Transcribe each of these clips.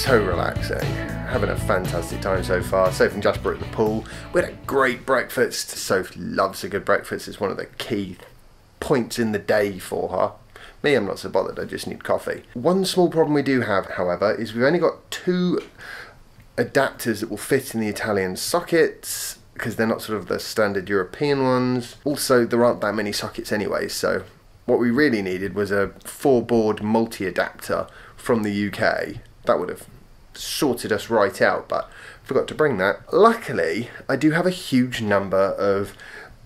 so relaxing. Having a fantastic time so far. Soph and Jasper at the pool. We had a great breakfast. Soph loves a good breakfast. It's one of the key points in the day for her. Me, I'm not so bothered, I just need coffee. One small problem we do have, however, is we've only got 2 adapters that will fit in the Italian sockets, because they're not sort of the standard European ones. Also, there aren't that many sockets anyway, so what we really needed was a 4-board multi-adapter from the UK. That would have sorted us right out, but forgot to bring that. Luckily, I do have a huge number of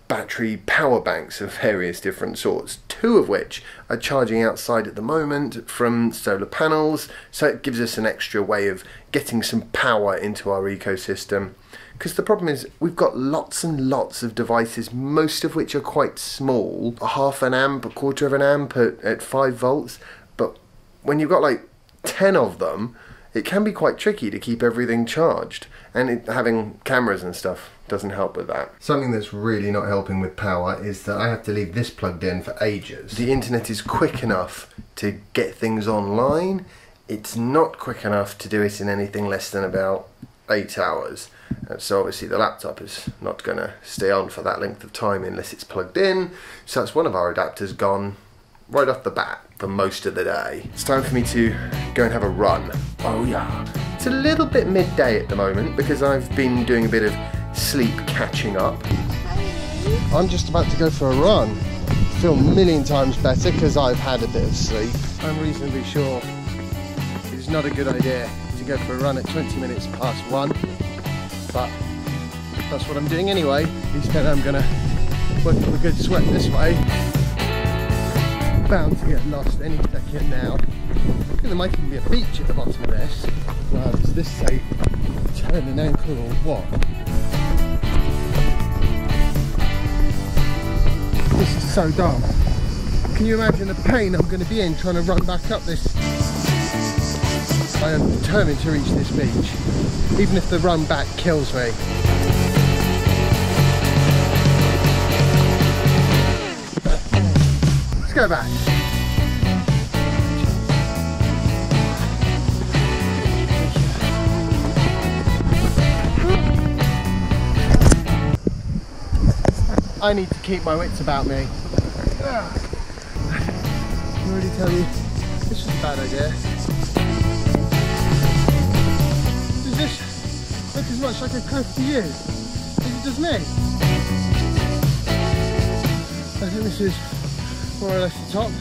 battery power banks of various different sorts, 2 of which are charging outside at the moment from solar panels, so it gives us an extra way of getting some power into our ecosystem. Because the problem is we've got lots and lots of devices, most of which are quite small, half an amp, a quarter of an amp at 5 volts, but when you've got like 10 of them, it can be quite tricky to keep everything charged, and having cameras and stuff doesn't help with that. Something that's really not helping with power is that I have to leave this plugged in for ages. The internet is quick enough to get things online. It's not quick enough to do it in anything less than about 8 hours. So obviously the laptop is not going to stay on for that length of time unless it's plugged in. So that's one of our adapters gone right off the bat for most of the day. It's time for me to go and have a run. Oh yeah. It's a little bit midday at the moment because I've been doing a bit of sleep catching up. I'm just about to go for a run. Feel a million times better because I've had a bit of sleep. I'm reasonably sure it's not a good idea to go for a run at 20 minutes past 1, but that's what I'm doing anyway. At least then I'm gonna work up a good sweat this way. Bound to get lost any second now. I think there might even be a beach at the bottom of this. Well, does this say turn an ankle or what? This is so dumb. Can you imagine the pain I'm going to be in trying to run back up this? I am determined to reach this beach, even if the run back kills me. Let's go back. I need to keep my wits about me. I can already tell you, this was a bad idea. Does this look as much like a cliff to you as it does me? I think this is more or less the top.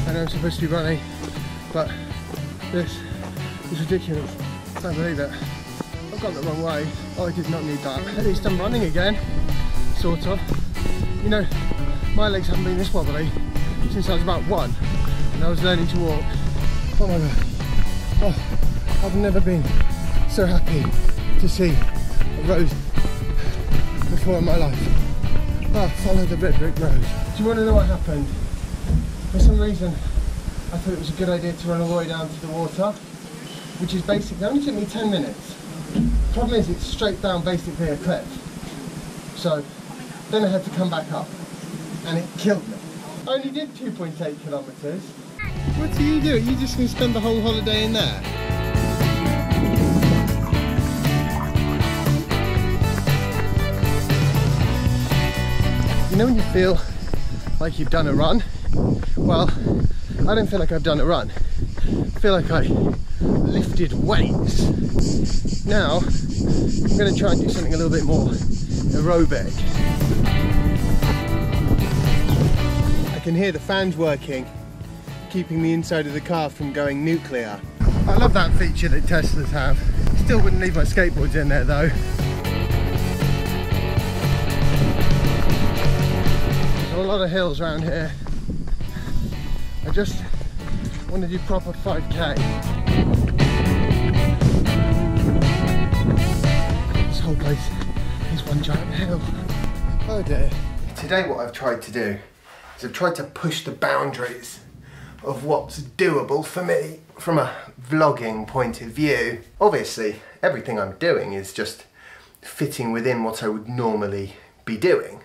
I know I'm supposed to be running, but this is ridiculous. I can't believe it. I've gone the wrong way. Oh, I did not need that. At least I'm running again, sort of. You know, my legs haven't been this wobbly since I was about 1 and I was learning to walk. Oh my god. Oh, I've never been so happy to see a road before in my life. Oh, follow the red brick road. Do you want to know what happened? For some reason, I thought it was a good idea to run all the way down to the water, which is basically, it only took me 10 minutes. Problem is, it's straight down basically a cliff. So, then I had to come back up, and it killed me. I only did 2.8 kilometres. What do? You just going to spend the whole holiday in there? You know when you feel like you've done a run? Well, I don't feel like I've done a run. I feel like I lifted weights. Now, I'm going to try and do something a little bit more aerobic. I can hear the fans working, keeping the inside of the car from going nuclear. I love that feature that Teslas have. Still wouldn't leave my skateboards in there though. There's a lot of hills around here. I just want to do proper 5k. This whole place is one giant hill. Oh dear. Today what I've tried to do is I've tried to push the boundaries of what's doable for me from a vlogging point of view. Obviously, everything I'm doing is just fitting within what I would normally be doing,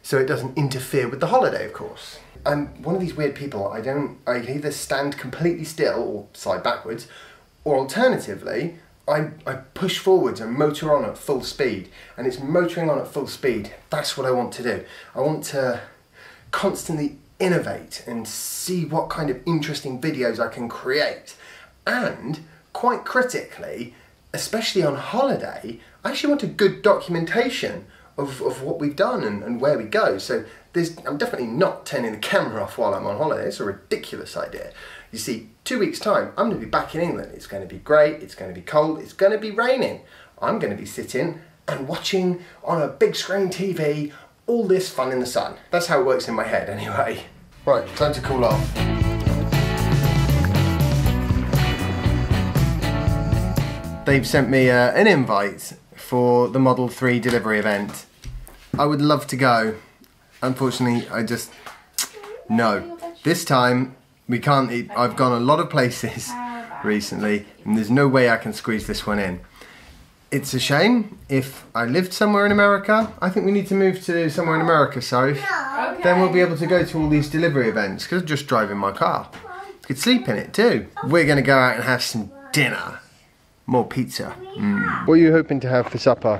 so it doesn't interfere with the holiday, of course. I'm one of these weird people. I either stand completely still or slide backwards, or alternatively, I push forwards and motor on at full speed. And it's motoring on at full speed. That's what I want to do. I want to constantly innovate and see what kind of interesting videos I can create. And quite critically, especially on holiday, I actually want a good documentation of what we've done and where we go. So I'm definitely not turning the camera off while I'm on holiday. It's a ridiculous idea. You see, 2 weeks' time, I'm going to be back in England. It's going to be great, it's going to be cold, it's going to be raining. I'm going to be sitting and watching on a big screen TV all this fun in the sun. That's how it works in my head anyway. Right, time to cool off. They've sent me an invite for the Model 3 delivery event. I would love to go. Unfortunately, no. This time, we can't eat. I've gone a lot of places recently, and there's no way I can squeeze this one in. It's a shame. If I lived somewhere in America, I think we need to move to somewhere in America, Soph. Okay. Then we'll be able to go to all these delivery events, because I'm just driving my car. You could sleep in it too. We're going to go out and have some dinner. More pizza. What are you hoping to have for supper?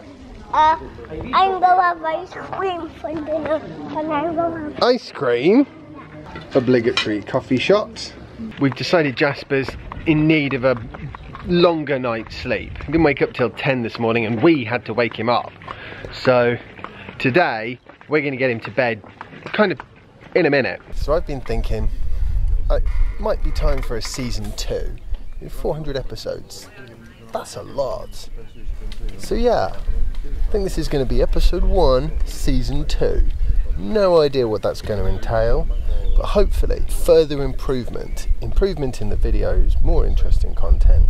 I'm going to have ice cream for dinner. And I'm going to have ice cream? Obligatory coffee shots. We've decided Jasper's in need of a longer night's sleep. He didn't wake up till 10 this morning and we had to wake him up. So today we're going to get him to bed kind of in a minute. So I've been thinking it might be time for a season 2. 400 episodes. That's a lot. So yeah, I think this is going to be episode 1, season 2. No idea what that's going to entail, but hopefully further improvement in the videos, more interesting content,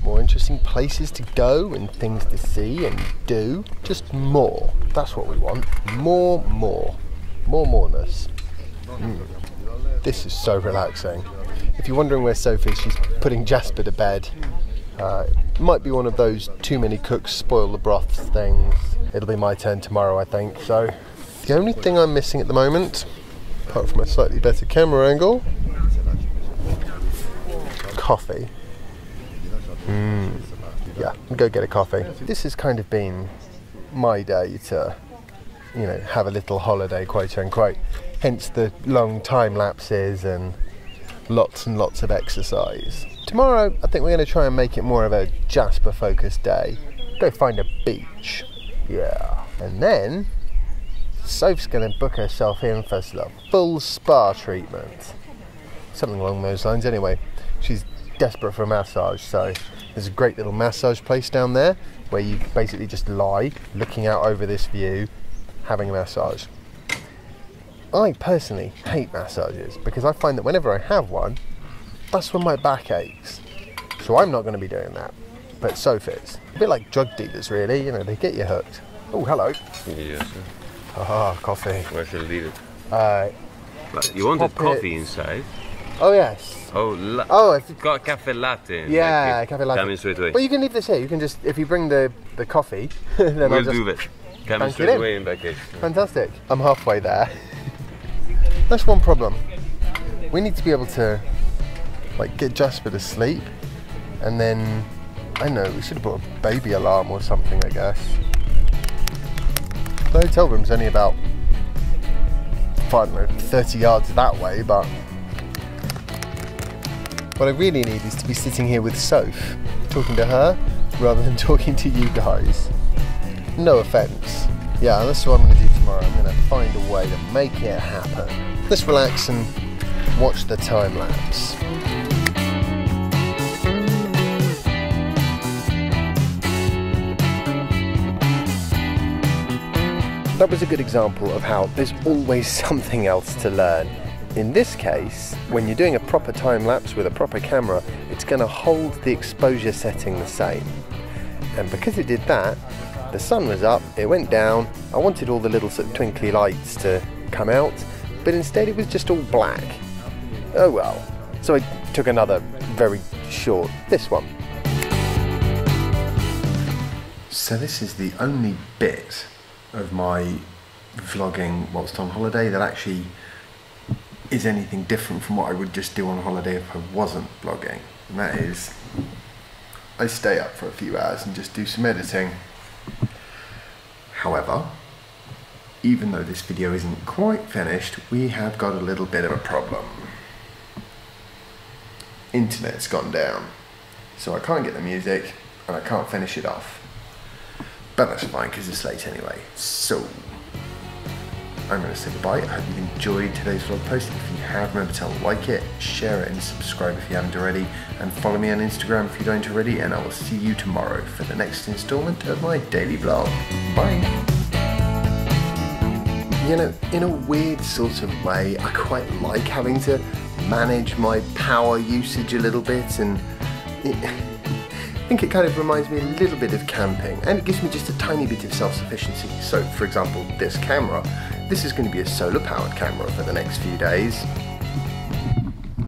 more interesting places to go and things to see and do. Just more. That's what we want. Moreness. This is so relaxing. If you're wondering where Sophie is, she's putting Jasper to bed. It might be one of those too many cooks spoil the broth things. It'll be my turn tomorrow, I think. So the only thing I'm missing at the moment, apart from a slightly better camera angle, coffee. Yeah, I'll go get a coffee. This has kind of been my day to, you know, have a little holiday, quote unquote. Hence the long time lapses and lots of exercise. Tomorrow, I think we're going to try and make it more of a Jasper focused day. Go find a beach. Yeah. And then Soph's going to book herself in for a full spa treatment. Something along those lines anyway. She's desperate for a massage, so there's a great little massage place down there where you basically just lie, looking out over this view, having a massage. I personally hate massages because I find that whenever I have one, that's when my back aches. So I'm not going to be doing that. But Soph is. A bit like drug dealers, really. You know, they get you hooked. Oh, hello. Yes, sir. Ah, coffee. Where should I leave it? But you wanted coffee inside? Oh, yes. I've got cafe latte. Yeah, cafe latte. Coming straight away. But you can leave this here. You can just, if you bring the coffee, then we'll do that. Coming straight away in back here. Fantastic. I'm halfway there. That's one problem. We need to be able to get Jasper to sleep, and then I don't know, we should have put a baby alarm or something, I guess. The hotel room's only about 30 yards that way, but what I really need is to be sitting here with Soph, talking to her rather than talking to you guys. No offence. Yeah, that's what I'm going to do tomorrow. I'm going to find a way to make it happen. Let's relax and watch the time lapse. That was a good example of how there's always something else to learn. In this case, when you're doing a proper time lapse with a proper camera, it's going to hold the exposure setting the same. And because it did that, the sun was up, it went down, I wanted all the little sort of twinkly lights to come out, but instead it was just all black. Oh well. So I took another very short, this one. So this is the only bit of my vlogging whilst on holiday that actually is anything different from what I would just do on holiday if I wasn't vlogging. And that is, I stay up for a few hours and just do some editing. However, even though this video isn't quite finished, we have got a little bit of a problem. Internet's gone down, so I can't get the music and I can't finish it off. But that's fine because it's late anyway. So I'm going to say goodbye. I hope you enjoyed today's vlog post. If you have, remember to like it, share it and subscribe if you haven't already, and follow me on Instagram if you don't already, and I will see you tomorrow for the next instalment of my daily vlog. Bye! You know, in a weird sort of way, I quite like having to manage my power usage a little bit, and I think it kind of reminds me a little bit of camping, and it gives me just a tiny bit of self-sufficiency. So for example, this camera, this is going to be a solar powered camera for the next few days.